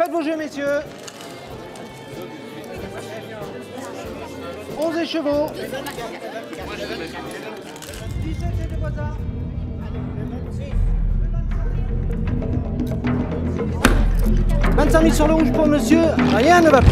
Faites vos jeux, messieurs. 11 écheveaux. 17 et des voisins. 25 000 sur le rouge pour monsieur, rien ne va plus.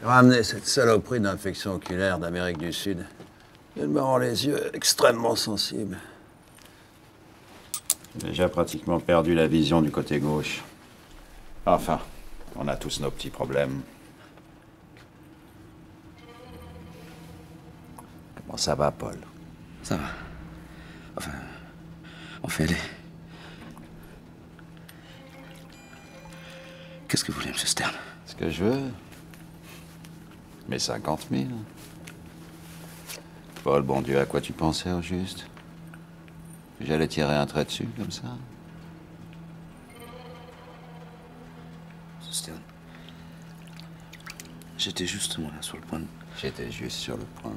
Ramener cette saloperie d'infection oculaire d'Amérique du Sud. Elle me rend les yeux extrêmement sensibles. J'ai déjà pratiquement perdu la vision du côté gauche. Enfin, on a tous nos petits problèmes. Comment ça va, Paul? Ça va. Enfin, on fait aller. Qu'est-ce que vous voulez, M. Stern? Ce que je veux? Mes 50 000. Paul, bon Dieu, à quoi tu pensais au juste? J'allais tirer un trait dessus, comme ça? M. Stern, j'étais justement là, sur le point de... J'étais juste sur le point.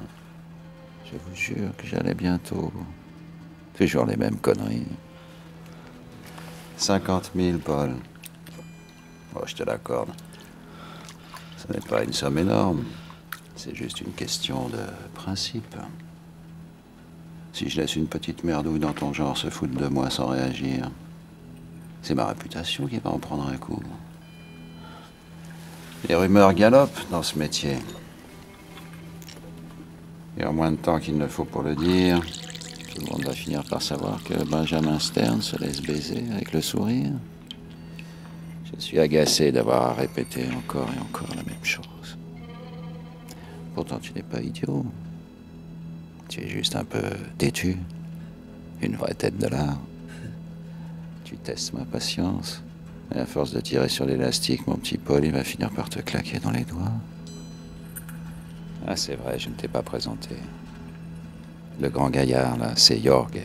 Je vous jure que j'allais bientôt. Toujours les mêmes conneries. 50 000, Paul. Oh, je te l'accorde. Ce n'est pas une somme énorme. C'est juste une question de principe. Si je laisse une petite merdouille dans ton genre se foutre de moi sans réagir, c'est ma réputation qui va en prendre un coup. Les rumeurs galopent dans ce métier. Et en moins de temps qu'il ne faut pour le dire, tout le monde va finir par savoir que Benjamin Stern se laisse baiser avec le sourire. Je suis agacé d'avoir à répéter encore et encore la même chose. Pourtant, tu n'es pas idiot. Tu es juste un peu têtu. Une vraie tête de l'art. Tu testes ma patience. Et à force de tirer sur l'élastique, mon petit Paul, il va finir par te claquer dans les doigts. Ah, c'est vrai, je ne t'ai pas présenté. Le grand gaillard, là, c'est Jorg.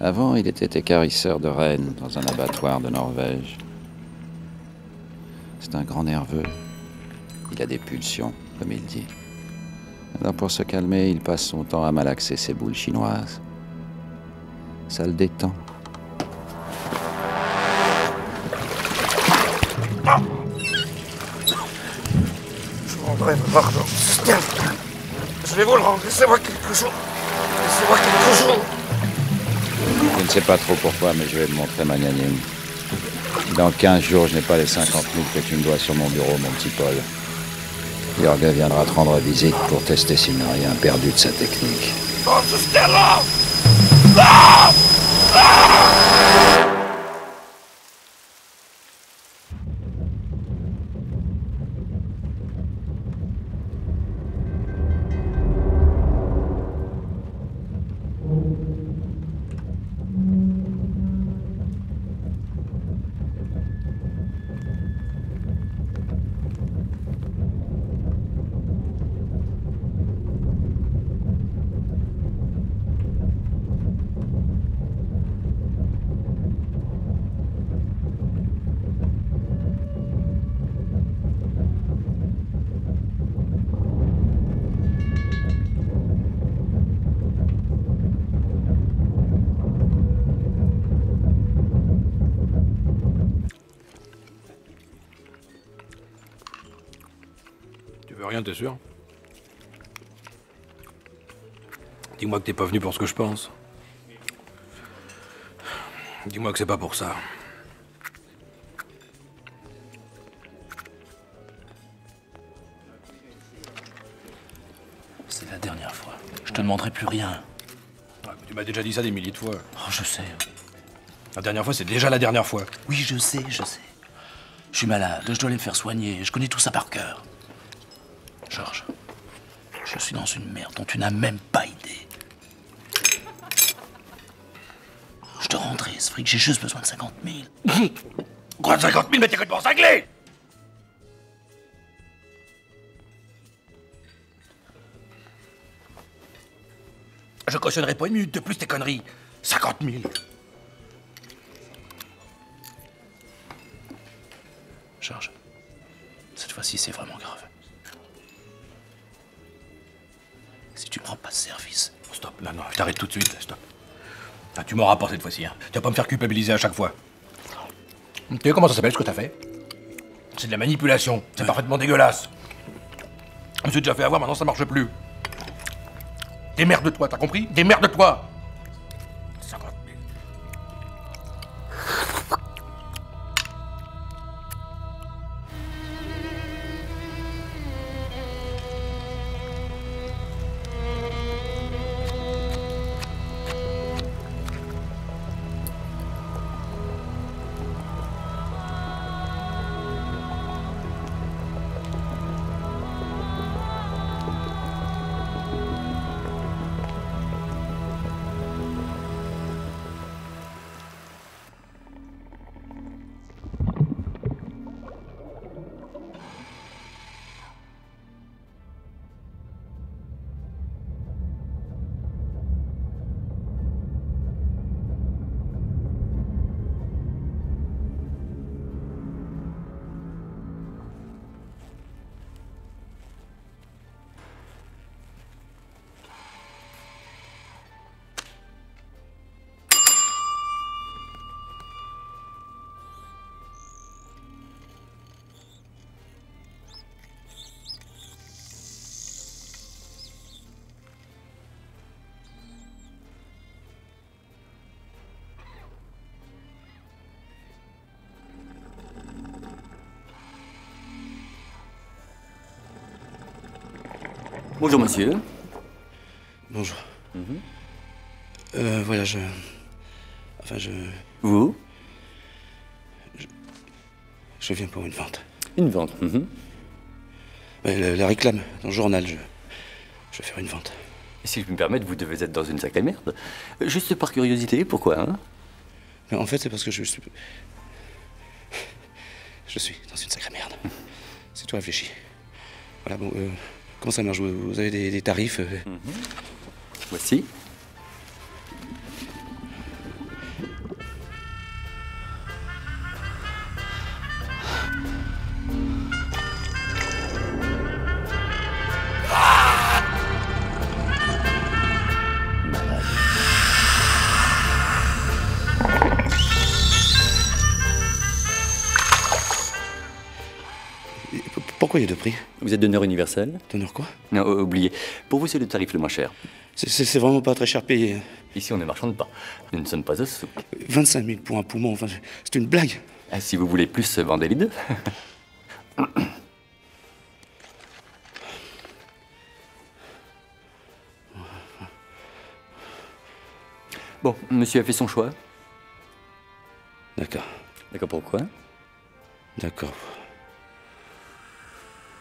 Avant, il était équarrisseur de rennes dans un abattoir de Norvège. C'est un grand nerveux. Il a des pulsions, comme il dit. Alors pour se calmer, il passe son temps à malaxer ses boules chinoises. Ça le détend. Je vous rendrai ma pardon. Je vais vous le rendre. Laissez-moi quelque chose. Laissez-moi quelque chose. Je ne sais pas trop pourquoi, mais je vais me montrer magnanime. Dans 15 jours, je n'ai pas les 50 000 que tu me dois sur mon bureau, mon petit Paul. Jorg viendra te rendre visite pour tester s'il n'a rien perdu de sa technique. Oh, Stella! Ah! Ah! Tu veux rien, t'es sûr? Dis-moi que t'es pas venu pour ce que je pense. Dis-moi que c'est pas pour ça. C'est la dernière fois. Je te demanderai plus rien. Ouais, mais tu m'as déjà dit ça des milliers de fois. Oh, je sais. La dernière fois, c'est déjà la dernière fois. Oui, je sais, je sais. Je suis malade, je dois aller me faire soigner. Je connais tout ça par cœur. Georges, je suis dans une merde dont tu n'as même pas idée. Je te rendrai ce fric, j'ai juste besoin de 50 000. Quoi de 50 000, mais t'es complètement cinglé! Je cautionnerai pas une minute de plus tes conneries. 50 000. Georges, cette fois-ci, c'est vraiment grave. Si tu me rends pas ce service... Stop, non, je t'arrête tout de suite, stop. Ah, tu m'auras pas cette fois-ci, hein. Tu vas pas me faire culpabiliser à chaque fois. Tu sais comment ça s'appelle ce que t'as fait? C'est de la manipulation, c'est parfaitement dégueulasse. Je me suis déjà fait avoir, maintenant ça marche plus. Démerde-toi, t'as compris? Démerde-toi! 50 000. Bonjour monsieur. Bonjour. Voilà, Vous? Je viens pour une vente. Une vente. La réclame dans le journal, je vais faire une vente. Si je peux me permettre, vous devez être dans une sacrée merde. Juste par curiosité, pourquoi, hein? Mais en fait, c'est parce que je suis dans une sacrée merde. C'est tout réfléchi. Voilà, bon, comment ça marche? Vous avez des tarifs Voici. Pourquoi il y a deux prix? Vous êtes donneur universel? Donneur quoi? Non, oubliez. Pour vous, c'est le tarif le moins cher. C'est vraiment pas très cher payé. Ici, on ne marchande pas. Nous ne sommes pas au souk. 25 000 pour un poumon, enfin, c'est une blague. Ah, si vous voulez plus, vendez les deux. Bon, monsieur a fait son choix. D'accord. D'accord, pourquoi? D'accord.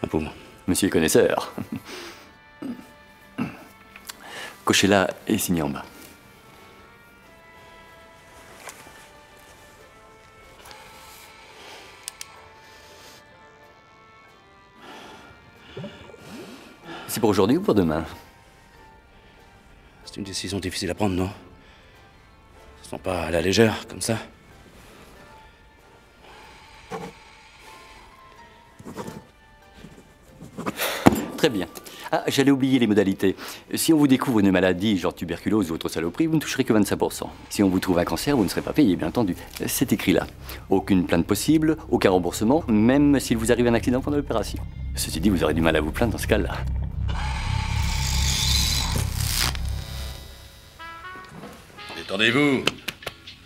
Un poumon. Monsieur est connaisseur. Cochez là et signez en bas. C'est pour aujourd'hui ou pour demain? C'est une décision difficile à prendre, non? Ce sont pas à la légère, comme ça. Très bien. Ah, j'allais oublier les modalités. Si on vous découvre une maladie, genre tuberculose ou autre saloperie, vous ne toucherez que 25%. Si on vous trouve un cancer, vous ne serez pas payé, bien entendu. C'est écrit là. Aucune plainte possible, aucun remboursement, même s'il vous arrive un accident pendant l'opération. Ceci dit, vous aurez du mal à vous plaindre dans ce cas-là. Détendez-vous.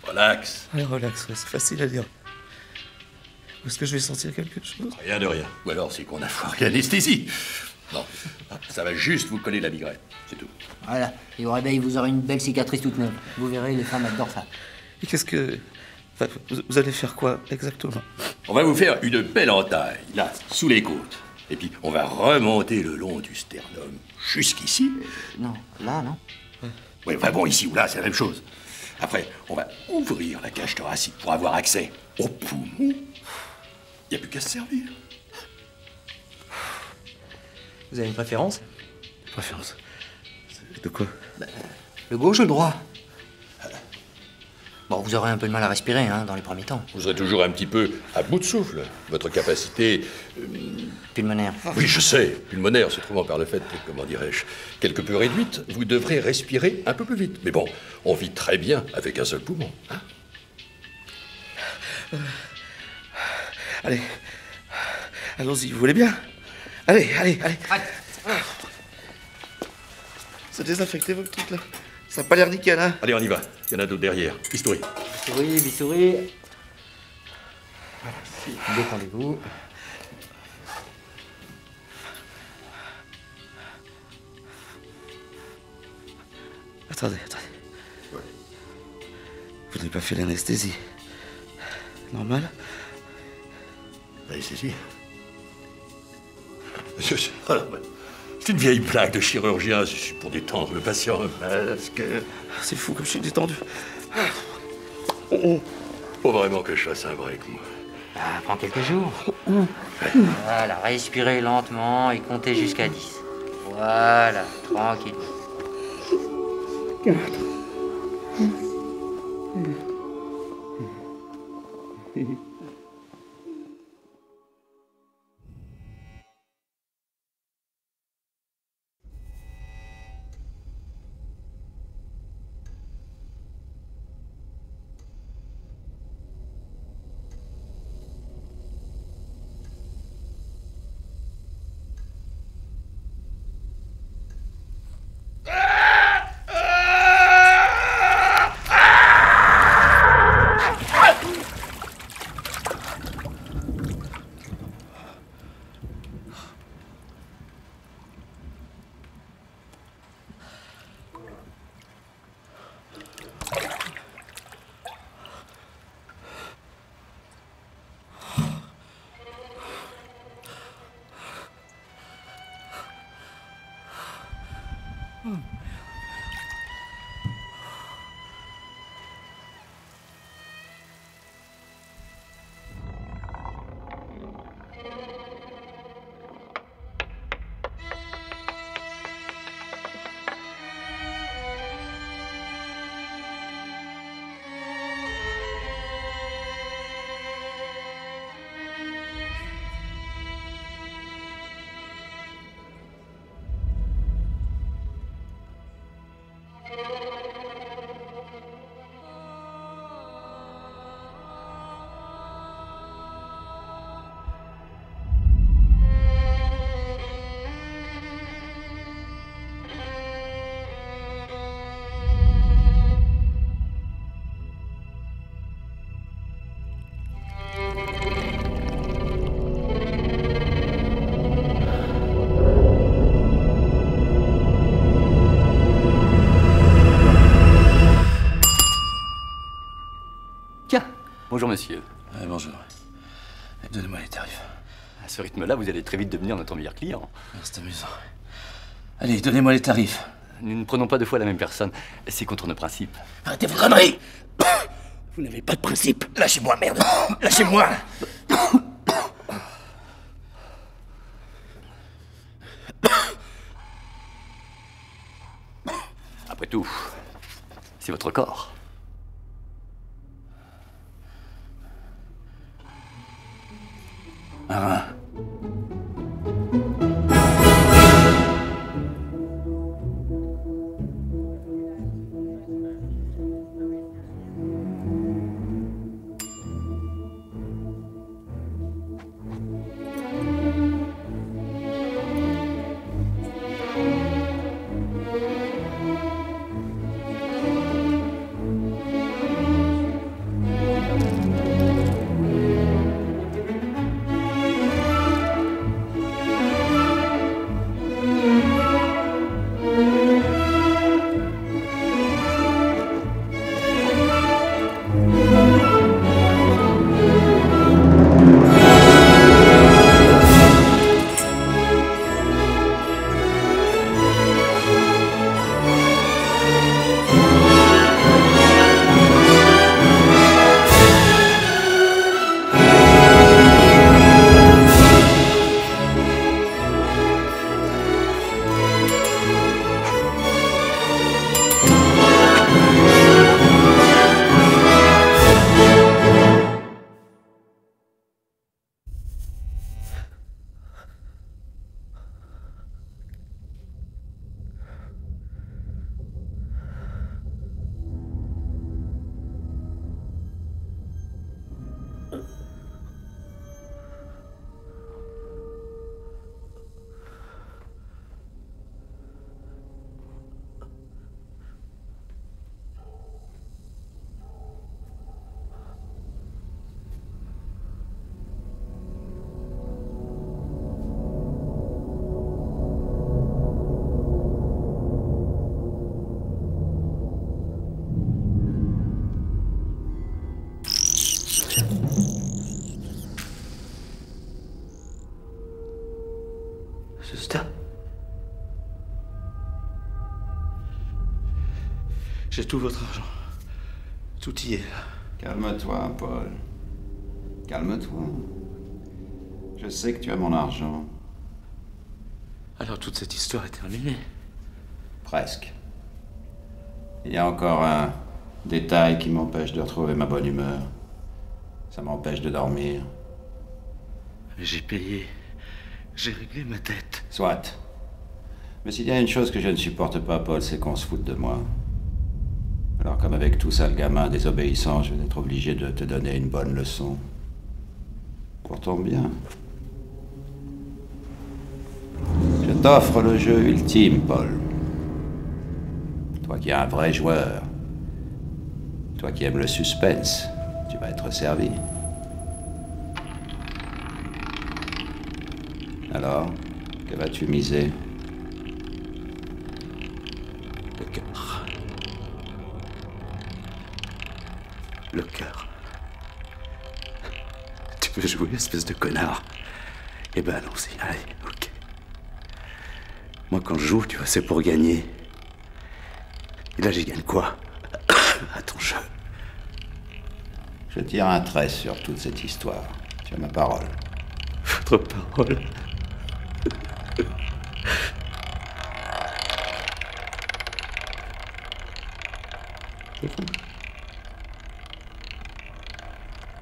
Relax. Ouais, relax, ouais, c'est facile à dire. Est-ce que je vais sentir quelque chose? Rien de rien. Ou alors c'est qu'on a foiré l'anesthésie. Non, ça va juste vous coller la migraine, c'est tout. Voilà. Et au réveil, vous aurez une belle cicatrice toute neuve. Vous verrez, les femmes adorent ça. Et qu'est-ce que... Enfin, vous allez faire quoi, exactement? On va vous faire une belle entaille, là, sous les côtes. Et puis, on va remonter le long du sternum jusqu'ici. Non, là, non. Oui, enfin bon, ici ou là, c'est la même chose. Après, on va ouvrir la cage thoracique pour avoir accès aux poumons. Il n'y a plus qu'à se servir. Vous avez une préférence? Préférence? De quoi? Le gauche ou le droit? Bon, vous aurez un peu de mal à respirer, hein, dans les premiers temps. Vous serez toujours un petit peu à bout de souffle. Votre capacité... Pulmonaire. Oui, je sais. Pulmonaire se trouvant par le fait, comment dirais-je, quelque peu réduite, vous devrez respirer un peu plus vite. Mais bon, on vit très bien avec un seul poumon. Hein? Allez. Allons-y, vous voulez bien? Allez, allez, allez. C'est désinfecté, votre truc, là? Ça n'a pas l'air nickel, hein? Allez, on y va. Il y en a d'autres derrière. Bistouri. Bistouri. Détendez-vous. Attendez. Ouais. Vous n'avez pas fait l'anesthésie. Normal? L'anesthésie. C'est une vieille blague de chirurgien. C'est pour détendre le patient. Parce que... C'est fou comme je suis détendu. Faut vraiment que je fasse un break, moi. Ah, prends quelques jours. Voilà, respirez lentement et comptez jusqu'à 10. Voilà, tranquille. 4. Bonjour, monsieur. Bonjour. Donnez-moi les tarifs. À ce rythme-là, vous allez très vite devenir notre meilleur client. C'est amusant. Allez, donnez-moi les tarifs. Nous ne prenons pas deux fois la même personne. C'est contre nos principes. Arrêtez vos conneries. Vous n'avez pas de principe. Lâchez-moi, merde. Lâchez-moi. Après tout, c'est votre corps. Un rein. Stop. J'ai tout votre argent. Tout y est. Calme-toi, Paul. Calme-toi. Je sais que tu as mon argent. Alors toute cette histoire est terminée. Presque. Il y a encore un détail qui m'empêche de retrouver ma bonne humeur. Ça m'empêche de dormir. J'ai payé. J'ai réglé ma dette. Soit. Mais s'il y a une chose que je ne supporte pas, Paul, c'est qu'on se foute de moi. Alors comme avec tout sale gamin désobéissant, je vais être obligé de te donner une bonne leçon. Pour ton bien. Je t'offre le jeu ultime, Paul. Toi qui es un vrai joueur. Toi qui aimes le suspense. Tu vas être servi. Alors, que vas-tu miser? Le cœur. Le cœur. Tu veux jouer, espèce de connard? Eh ben allons-y, allez, ok. Moi quand je joue, tu vois, c'est pour gagner. Et là j'y gagne quoi? À ton jeu. Je tire un trait sur toute cette histoire. Tu as ma parole. Votre parole.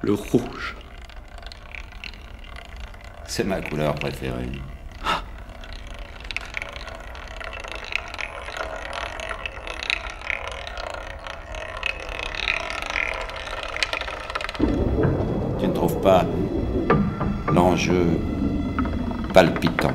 Le rouge. C'est ma couleur préférée. Tu ne trouves pas l'enjeu palpitant?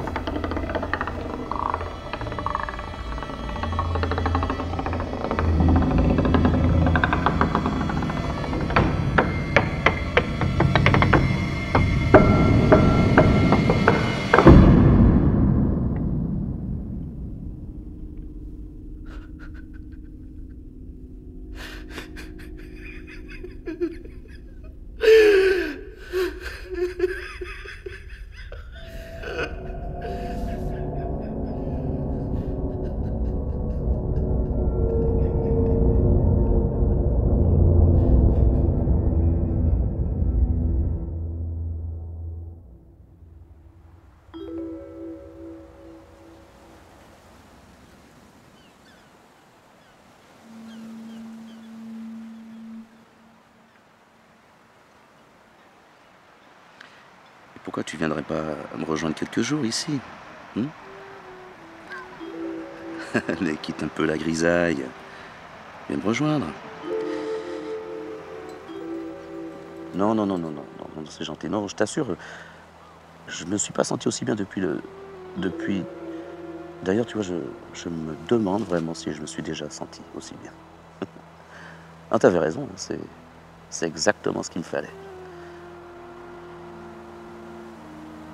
pourquoi tu viendrais pas me rejoindre quelques jours ici? Allez, quitte un peu la grisaille. Viens me rejoindre. Non, c'est gentil. Non, je t'assure, je me suis pas senti aussi bien depuis... D'ailleurs, tu vois, je me demande vraiment si je me suis déjà senti aussi bien. Ah, t'avais raison, c'est exactement ce qu'il me fallait.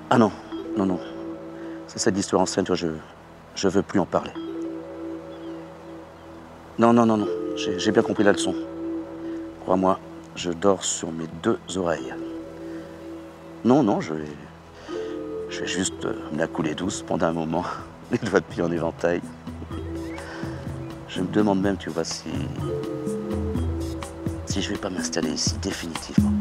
Ah non. C'est cette histoire ancienne, tu vois, je veux plus en parler. Non, j'ai bien compris la leçon. Crois-moi, je dors sur mes 2 oreilles. Non, je vais juste me la couler douce pendant un moment, les doigts de pied en éventail. Je me demande même, tu vois, si je vais pas m'installer ici définitivement.